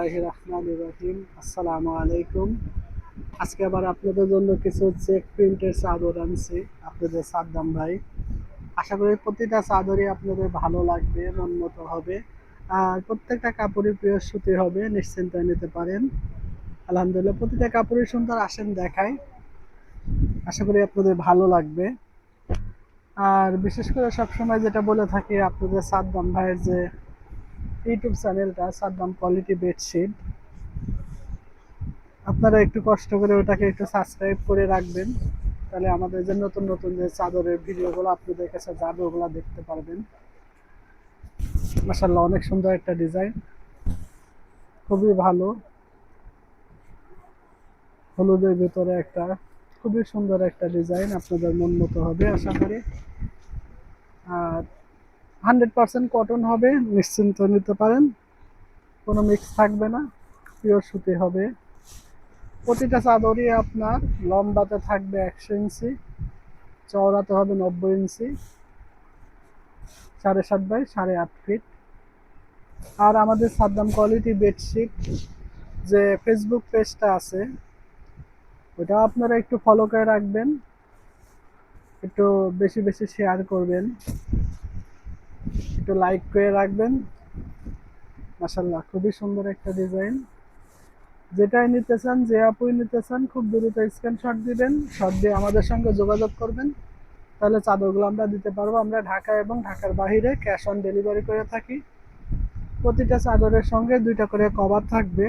বিসমিল্লাহির রহমানির রহিম। আসসালামু আলাইকুম। আজকে আবার আপনাদের জন্য কিছু চেক প্রিন্টের চাদর আনছি, আপনাদের সাদ্দাম ভাই। আশা করি প্রতিটা চাদরই আপনাদের ভালো লাগবে, মন মতো হবে। আর প্রত্যেকটা কাপড়ই প্রিয় সুতি হবে, নিশ্চিন্তায় নিতে পারেন। আলহামদুলিল্লাহ, প্রতিটা কাপড়ই সুন্দর। আসেন দেখাই, আশা করি আপনাদের ভালো লাগবে। আর বিশেষ করে সবসময় যেটা বলে থাকি, আপনাদের সাদ্দাম ভাইয়ের যে ইউটিউব চ্যানেলটা, সাদ্দাম কোয়ালিটি বেডশিট, আপনারা একটু কষ্ট করে ওটাকে একটু সাবস্ক্রাইব করে রাখবেন। তাহলে আমাদের যে নতুন নতুন যে চাদরের ভিডিওগুলো আপনাদের কাছে যাবে, ওগুলো দেখতে পারবেন। মাশাআল্লাহ, অনেক সুন্দর একটা ডিজাইন, খুবই ভালো। হলুদের ভিতরে একটা খুবই সুন্দর একটা ডিজাইন, আপনাদের মন মতো হবে আশা করি। আর 100% কটন হবে, নিশ্চিন্ত নিতে পারেন। কোনো মিক্স থাকবে না, পিওর সুতি হবে। প্রতিটা চাদরই আপনার লম্বাতে থাকবে 100 ইঞ্চি, চওড়াতে হবে 90 ইঞ্চি, 7.5 বাই 8.5 ফিট। আর আমাদের সাদ্দাম কোয়ালিটি বেডশিট যে ফেসবুক পেজটা আছে, ওটা আপনারা একটু ফলো করে রাখবেন, একটু বেশি বেশি শেয়ার করবেন, একটু লাইক করে রাখবেন। মাশাআল্লাহ, খুবই সুন্দর একটা ডিজাইন। যেটাই নিতে চান, যে আপুই নিতে চান, খুব দ্রুত স্ক্রিনশট দিবেন, শট দিয়ে আমাদের সঙ্গে যোগাযোগ করবেন। তাহলে চাদরগুলো আমরা দিতে পারবো। আমরা ঢাকা এবং ঢাকার বাইরে ক্যাশ অন ডেলিভারি করে থাকি। প্রতিটা চাদরের সঙ্গে 2টা করে কভার থাকবে।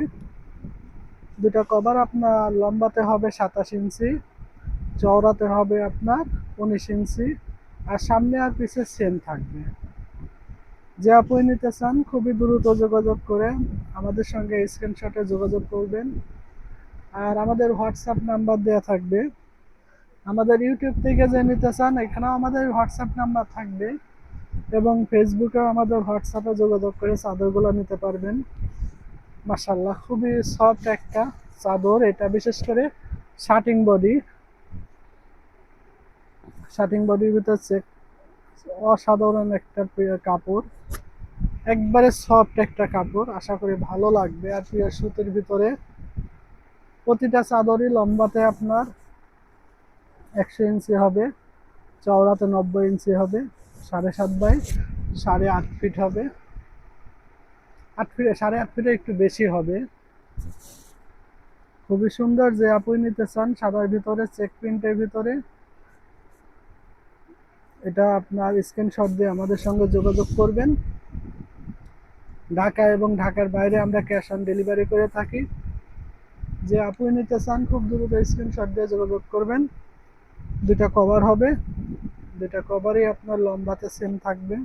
2টা কভার আপনার লম্বাতে হবে 27 ইঞ্চি, চওড়াতে হবে আপনার 19 ইঞ্চি, আর সামনে আর পিছে সেম থাকবে। যে আপুই নিতে চান, খুবই দ্রুত যোগাযোগ করে আমাদের সঙ্গে স্ক্রিনশটে যোগাযোগ করবেন। আর আমাদের হোয়াটসঅ্যাপ নাম্বার দেওয়া থাকবে। আমাদের ইউটিউব থেকে যে নিতে চান, এখানেও আমাদের হোয়াটসঅ্যাপ নাম্বার থাকবে, এবং ফেসবুকেও আমাদের হোয়াটসঅ্যাপে যোগাযোগ করে চাদরগুলো নিতে পারবেন। মাশাআল্লাহ, খুবই সফট একটা চাদর এটা। বিশেষ করে শার্টিং বডি, শার্টিং বডির ভিতর চেক, অসাধারণ একটা কাপড়, একবারে সফট একটা কাপড়। আশা করি ভালো লাগবে। আর পিওর সুতির ভিতরে প্রতিটা চাদরই লম্বাতে আপনার 100 ইঞ্চি হবে, চওড়াতে 90 ইঞ্চি হবে, 7.5 বাই 8.5 ফিট হবে। 8 ফিটে 8.5 ফিটে একটু বেশি হবে। খুবই সুন্দর। যে আপুই নিতে চান সাদার ভিতরে চেক প্রিন্টের ভিতরে, এটা আপনার স্ক্রিনশট দিয়ে আমাদের সঙ্গে যোগাযোগ করবেন। ঢাকা এবং ঢাকার বাইরে আমরা ক্যাশ অন ডেলিভারি করে থাকি। যে আপুই নিতে চান, খুব দ্রুত স্ক্রিনশট দিয়ে যোগাযোগ করবেন। 2টা কভার হবে, 2টা কভারই আপনার লম্বাতে সেম থাকবে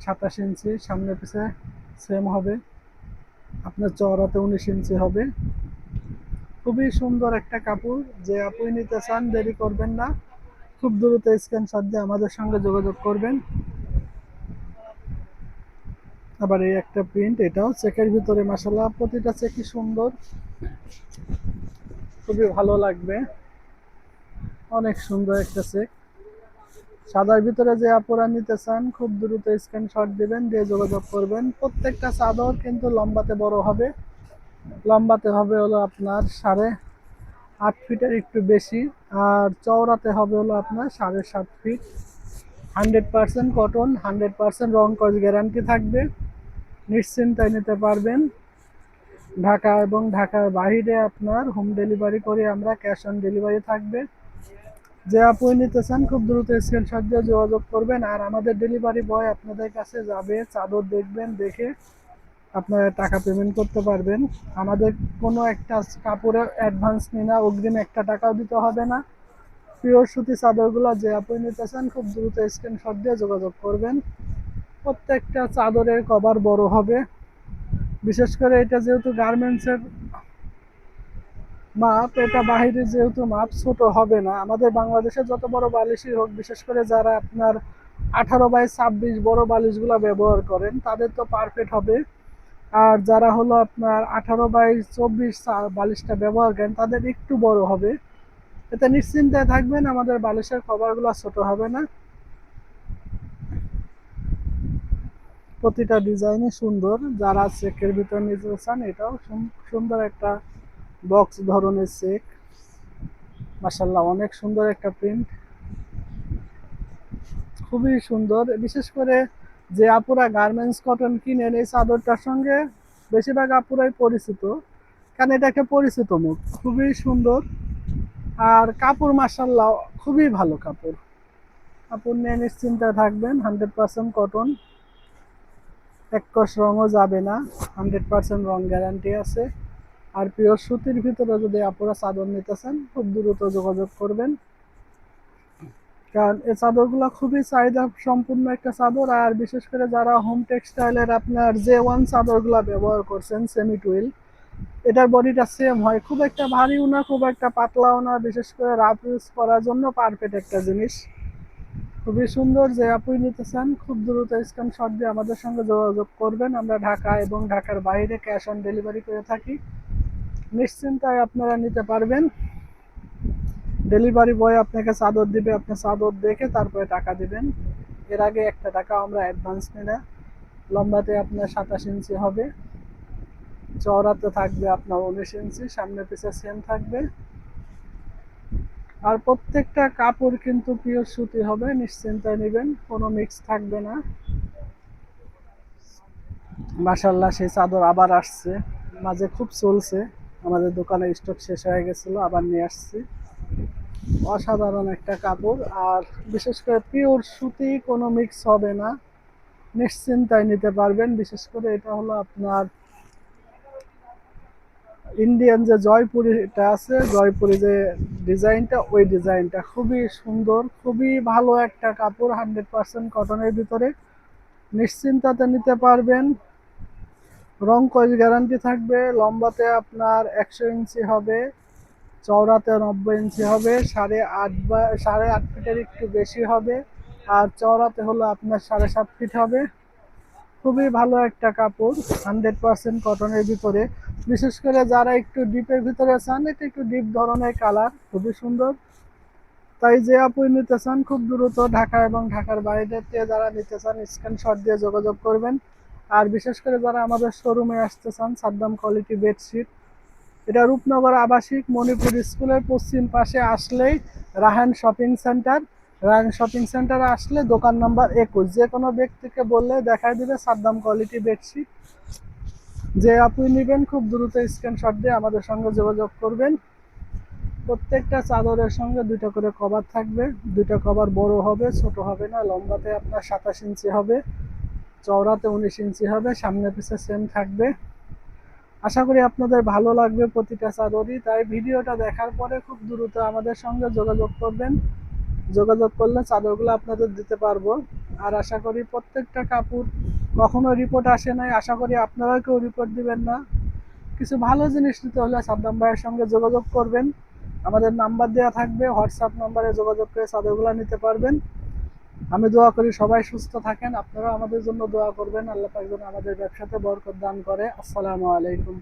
27 ইঞ্চি, সামনে পিছে সেম হবে। আপনার চওড়াতে 19 ইঞ্চি হবে। খুবই সুন্দর একটা কাপড়। যে আপুই নিতে চান, দেরি করবেন না, খুব দ্রুত স্ক্রিনশট দিয়ে আমাদের সঙ্গে যোগাযোগ করবেন। আবার এই একটা প্রিন্ট, এটাও চেকের ভিতরে। মাশাআল্লাহ, প্রতিটা চেকই সুন্দর, খুবই ভালো লাগবে। অনেক সুন্দর একটা চেক। সাদার ভিতরে যে আপুরা নিতে চান, খুব দ্রুত স্ক্রিনশট দিবেন, দিয়ে যোগাযোগ করবেন। প্রত্যেকটা চাদর কিন্তু লম্বাতে বড় হবে। লম্বাতে হবে হলো আপনার 8.5 ফিটের একটু বেশি, আর চওড়াতে হবে হলো আপনার 7.5 ফিট। 100% কটন, 100% রং কস গ্যারান্টি থাকবে, নিশ্চিন্তায় নিতে পারবেন। ঢাকা এবং ঢাকার বাইরে আপনার হোম ডেলিভারি করে আমরা, ক্যাশ অন ডেলিভারি থাকবে। যে আপনি নিতে চান, খুব দ্রুত স্ক্রিনশট দিয়ে যোগাযোগ করবেন। আর আমাদের ডেলিভারি বয় আপনাদের কাছে যাবে, চাদর দেখবেন, দেখে আপনারা টাকা পেমেন্ট করতে পারবেন। আমাদের কোনো একটা কাপড়ের অ্যাডভান্স নিই না, অগ্রিম 1 টাকাও দিতে হবে না। পিওর সুতি চাদরগুলো যে আপনি নিতে চান, খুব দ্রুত স্ক্রিনশট দিয়ে যোগাযোগ করবেন। প্রত্যেকটা চাদরের কভার বড় হবে। বিশেষ করে এটা যেহেতু গার্মেন্টসের মাপ, এটা বাহিরে যেহেতু মাপ, ছোট হবে না। আমাদের বাংলাদেশে যত বড় বালিশই হোক, বিশেষ করে যারা আপনার 18 বাই 26 বড় বালিশগুলো ব্যবহার করেন, তাদের তো পারফেক্ট হবে। আর যারা হলো আপনার 18 বাই 24 বালিশটা ব্যবহার করেন, তাদের একটু বড় হবে। এতে নিশ্চিন্তায় থাকবেন, আমাদের বালিশের কভারগুলো ছোট হবে না। প্রতিটা ডিজাইনই সুন্দর। যারা চেকের ভিতর নিতে চান এটাও সুন্দর একটা বক্স ধরনের চেক। মাশাআল্লাহ অনেক সুন্দর একটা প্রিন্ট, খুবই সুন্দর। বিশেষ করে যে আপুরা গার্মেন্টস কটন কিনেন এই চাদরটার সঙ্গে বেশিরভাগ আপুরাই পরিচিত, কারণ এটা একটা পরিচিত মুখ। খুবই সুন্দর আর কাপড় মাশাআল্লাহ খুবই ভালো কাপড়। কাপড় নিয়ে নিশ্চিন্তায় থাকবেন, 100% কটন, এক কষ রঙও যাবে না, 100% রং গ্যারান্টি আছে। আর পিওর সুতির ভিতরে যদি আপনারা চাদর নিতে চান খুব দ্রুত যোগাযোগ করবেন, কারণ এই চাদরগুলো খুবই চাহিদা সম্পূর্ণ একটা চাদর। আর বিশেষ করে যারা হোম টেক্সটাইলের আপনার J1 চাদরগুলো ব্যবহার করছেন সেমি টুইল, এটার বডিটা সেম হয়, খুব একটা ভারীও না খুব একটা পাতলাও না, বিশেষ করে রাফ ইউজ করার জন্য পারফেক্ট একটা জিনিস। খুবই সুন্দর। যে আপুই নিতে চান খুব দ্রুত স্ক্রিনশট দিয়ে আমাদের সঙ্গে যোগাযোগ করবেন। আমরা ঢাকা এবং ঢাকার বাইরে ক্যাশ অন ডেলিভারি করে থাকি, নিশ্চিন্তায় আপনারা নিতে পারবেন। ডেলিভারি বয় আপনাকে চাদর দিবে, আপনি চাদর দেখে তারপরে টাকা দিবেন। এর আগে একটা টাকা আমরা অ্যাডভান্স নিই না। লম্বাতে আপনার 27 ইঞ্চি হবে, চওড়াতে থাকবে আপনার 19 ইঞ্চি, সামনে পিছে সেম থাকবে। আর প্রত্যেকটা কাপড় কিন্তু পিওর সুতি হবে, নিশ্চিন্তায় নেবেন, কোনো মিক্স থাকবে না। মাশাআল্লাহ সেই চাদর আবার আসছে, মাঝে খুব চলছে, আমাদের দোকানে স্টক শেষ হয়ে গেছিল, আবার নিয়ে আসছি। অসাধারণ একটা কাপড়, আর বিশেষ করে পিওর সুতি, কোনো মিক্স হবে না, নিশ্চিন্তায় নিতে পারবেন। বিশেষ করে এটা হলো আপনার ইন্ডিয়ান যে জয়পুরিটা আছে, জয়পুরি যে ডিজাইনটা, ওই ডিজাইনটা খুবই সুন্দর, খুবই ভালো একটা কাপড়, 100% কটনের ভিতরে, নিশ্চিন্তাতে নিতে পারবেন। রং কস গ্যারান্টি থাকবে। লম্বাতে আপনার 100 ইঞ্চি হবে, চওড়াতে 90 ইঞ্চি হবে, 8.5 ফিটের একটু বেশি হবে, আর চওড়াতে হলো আপনার 7.5 ফিট হবে। খুবই ভালো একটা কাপড়, 100% কটনের ভিতরে। বিশেষ করে যারা একটু ডিপের ভিতরে চান, এটা একটু ডিপ ধরনের কালার, খুবই সুন্দর। তাই যে আপুই নিতে চান খুব দ্রুত ঢাকা এবং ঢাকার বাইরে যারা নিতে চান স্ক্রিনশট দিয়ে যোগাযোগ করবেন। আর বিশেষ করে যারা আমাদের শোরুমে আসতে চান, সাদ্দাম কোয়ালিটি বেডশিট, এটা রূপনগর আবাসিক মণিপুর স্কুলের পশ্চিম পাশে আসলেই Rahan shopping centre. Rahan shopping সেন্টারে আসলে দোকান নাম্বার 21, যে কোনো ব্যক্তিকে বললে দেখায় দিবে সাদ্দাম কোয়ালিটি বেডশিট। যে আপনি নেবেন খুব দ্রুত স্ক্রিনশট দিয়ে আমাদের সঙ্গে যোগাযোগ করবেন। প্রত্যেকটা চাদরের সঙ্গে 2টা করে কভার থাকবে, 2টা কভার বড় হবে, ছোট হবে না। লম্বাতে আপনার 27 ইঞ্চি হবে, চওড়াতে 19 ইঞ্চি হবে, সামনে পিছে সেম থাকবে। আশা করি আপনাদের ভালো লাগবে প্রতিটা চাদরই। তাই ভিডিওটা দেখার পরে খুব দ্রুত আমাদের সঙ্গে যোগাযোগ করবেন, যোগাযোগ করলে চাদরগুলো আপনাদের দিতে পারবো। আর আশা করি প্রত্যেকটা কাপড় কখনো রিপোর্ট আসে নাই, আশা করি আপনারাও কেউ রিপোর্ট দিবেন না। কিছু ভালো জিনিস নিতে হলে সাদ্দাম ভাইয়ের সঙ্গে যোগাযোগ করবেন, আমাদের নাম্বার দেওয়া থাকবে, হোয়াটসঅ্যাপ নাম্বারে যোগাযোগ করে চাদরগুলো নিতে পারবেন। আমি দোয়া করি সবাই সুস্থ থাকেন, আপনারাও আমাদের জন্য দোয়া করবেন, আল্লাহ পাক যেন আমাদের ব্যবসাতে বরকত দান করে। আসসালামু আলাইকুম।